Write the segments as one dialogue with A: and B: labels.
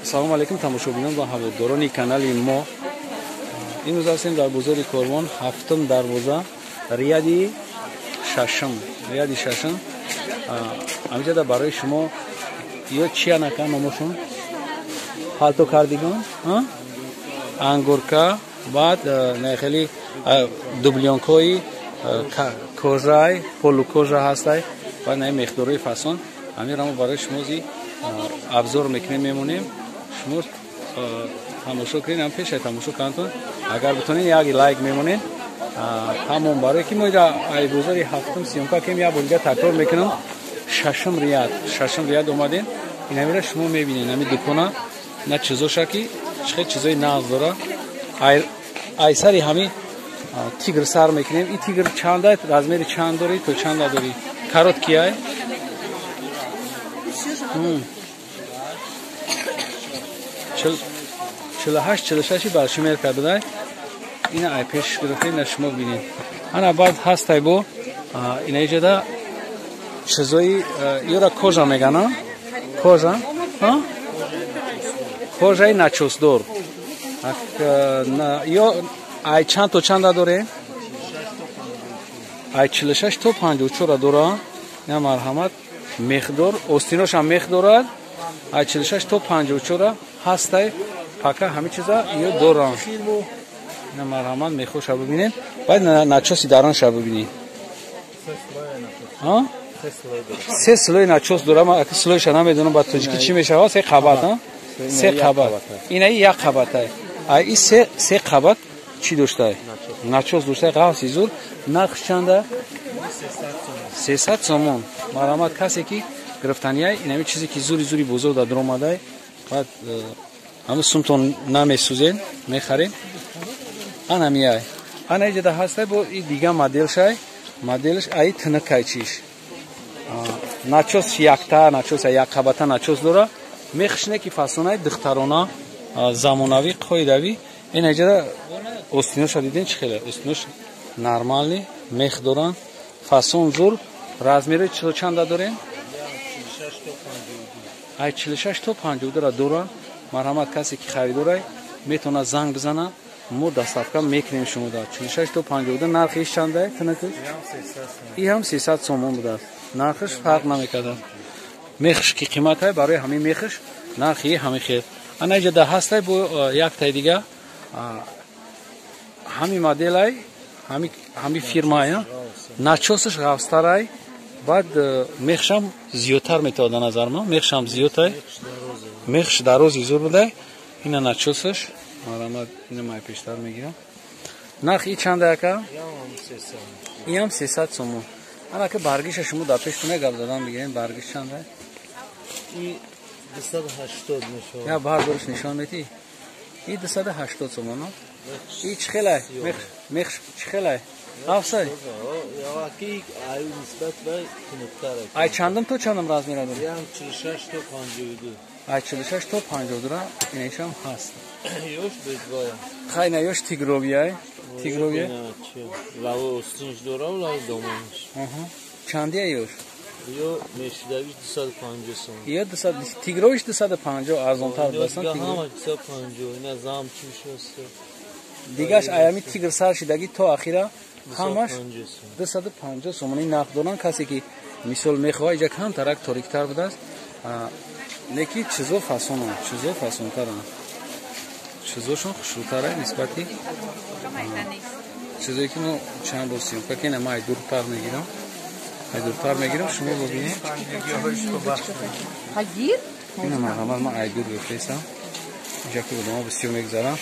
A: салом алейкум тамошобинон ва ҳаводорони канали мо. Имрӯз ҳастем дар бозори Корвон, ҳафтум дарвоза, рияди шашам. Ҳамҷада барои шумо ё чиянака номошон? палто кардигон, ангурка, баъд хеле дублёнкои кожаи, полукожа ҳастай ва мехдорои фасон. Ҳамирамо барои шумо обзор мекунем мемонем. Шумо тамошо кунед, ам пешай тамошо кардтон. Агар битонед як лайк мемонед. Тамом барои ки мо ай бозори ҳафтум сиёмка кем як бор такрор мекунам. шашам рият омадем. Инамира шумо мебинед ҳами дукона на чизоша ки чӣ чизои нағз дора. Ай сари ҳами тигр сар мекунем. И тигр чанда размери чанд дори то чанда дори? Карот кияй? 48-46 баршумер кардадай. Ина ай пеш гирифтем на шумо бинед. Ана баъд ҳастай бо инаиҷада чизои ёра кожа мегана. Кожаи начосдор. Ё ай чанд то чанда доре? Ай 46 то 54 дора. Я марҳамат мехдор, остиношам мех дорад. Ай 46 то 54 ҳастай. Пака ҳами чиза ё дорам. Я марҳамат мехоша бибинед. Баъд начоси дарон ша бибинед. се слой начос дорам. Аки слойша намедонам ба тоҷики чӣ мешавад? се қабат. се қабат. Инаи як қабатай. Ай и се қабат чӣ доштай? Начос доштай. ғавси зур. нархш чанда? 300 сомон. Марҳамат касе ки гирифтанияй инами чизе ки зури бозор да дромадай. Баъд ҳамин сумтон намесӯзен, мехарем. Анамияй. Анаиҷада ҳастай бо и дига моделшай. Моделш ай тинакай чиш. Начос якта, начос як қабата начос дора. Мехшне ки фасонай духтарона замонави қоидави. Инаиҷада остиноша диден чӣ хеле? Остинош нормални, мех доран. Фасон зур. Размери чанда дорем? 46 то 52 дора. Марҳамат касе ки харидорай метавонад занг бизана. Мо дастафка мекунем шумо да 46 то 52 нархиш чандае? Тинакиш? И ҳам 300 сомон будааст. Нархиш фарқ намекарда. Мехш ки қиматай барои ҳамин мехш нархи ҳамин хел. Анаиҷада ҳастай бо яктай дига ҳамин моделай, ҳамин фирмай, начосиш ғавстарай. Баъд мехшам зиёдтар метавад ба назар ман. Мехшам зиёдтай. Мехш дарози зур будай. Ина начосиш. Марҳамат ина май пештар мегирам. Нархи чанда яка? Иам 300 сомон. Ана ки баргиша шумо да пеш кунай гап задан бигирем. Баргиш чанда?
B: И 280 мешавад.
A: Я бардориш нишон метӣ? И 280 сомон. И чӣ хелай? Мехш чӣ хелай? Афсай. Ай чандам то чандам размера дорад?
B: 46 то 52.
A: Ай 46 то 52 инашам ҳаст.
B: Ёш безвая.
A: Хайна ёш тигровияй. Тигровия.
B: Лаво остинш дора, лаво домонш.
A: Чандия ёш?
B: Ё мешидавиш 250 сом.
A: Ё 200 тигровиш 250 арзонтар басан тигров.
B: 250 ина зам чишост.
A: Дигаш аями тигр сар шидаги то ахира ҳамаш 250 сомони нақд доран. Касе ки мисол мехоҳад иҷа камтарак ториктар будааст. Леки чизо фасонан, чизо фасонтаран. Чизошон хушрӯтарай нисбати чизое ки мо чанд бор сиёмка кена ма ай дуртар мегирам. Шумо бибинед. Ина марҳамат ма айдур бифрестам. Иҷа ки одама бисёр мегзарам.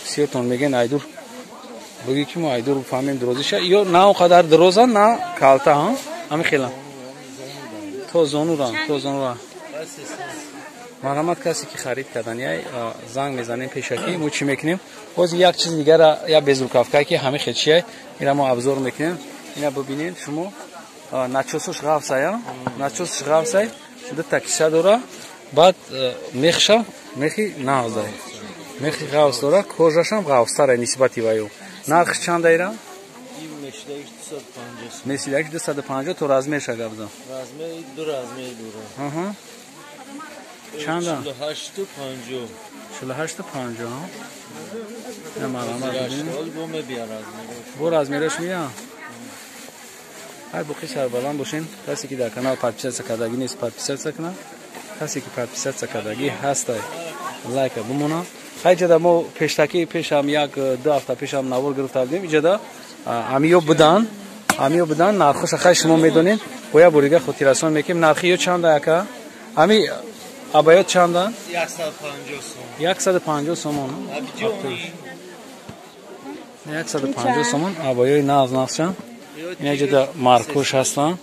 A: Бисёртон мегӯянд айдур. Бигӣ ки мо айдур фаҳмем дурозиша. Ё на он қадар дурозан, на калта, ҳамин хелам. То зонуран. Марҳамат касе ки харид карданияй занг мезанем пешаки. Мо чӣ мекунем? Бози як чиз дигара я безрукавкае ки ҳамин хел чияй. Ира мо обзор мекунем. Ина бибинед шумо. Начосуш ғавсай. Дута киса дора. Баъд мехшам мехи нағзай. Мехи ғавс дора. Кожашам ғавстарай нисбати ваё. Нархиш чанда ира? Месидагиш 250 то размерша гап зан.
B: Размери ду размери дора.
A: چنده؟
B: 48 و 50.
A: 48 تا 50 ها. نه مرامت ببین.
B: بوم بیار از میره.
A: برو از میرش میام. های بخی سربلند باشین. کسی که در کانال پرپیسر سکردگی نیست پرپیسر سکنه. کسی که پرپیسر سکردگی هست لایک بمونه. های جدا ما پیشتاکی پیشم یک دو هفته پیشم نوار گرفته بودیم. جدا امیو بدن نرخش خیلی شما میدونین. گویا بوریگه خودی رسان میکنیم. نرخی چنده که؟ امی ابایات چنده؟ 150 سومون. 150 سومون ابایای نازناخشن. اینا جدا مارکوش هستن.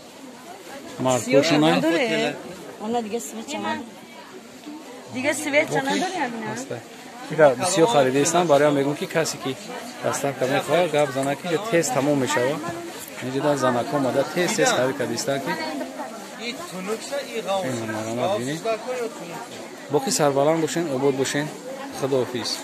A: مارکوش نه.
C: اونا دیگه سویت چند؟ دیگه سویت چند داری همین؟
A: دیگه بسیار خریده هستن. برای هم میگم که کسی که دستم کمی خواهد گپ زنه که تست تمام میشه. اینجا زنکا مدت تست خرید کردیستن که این مرامت بینید. باقی سربلند باشین، عبود باشین. خداحافظ.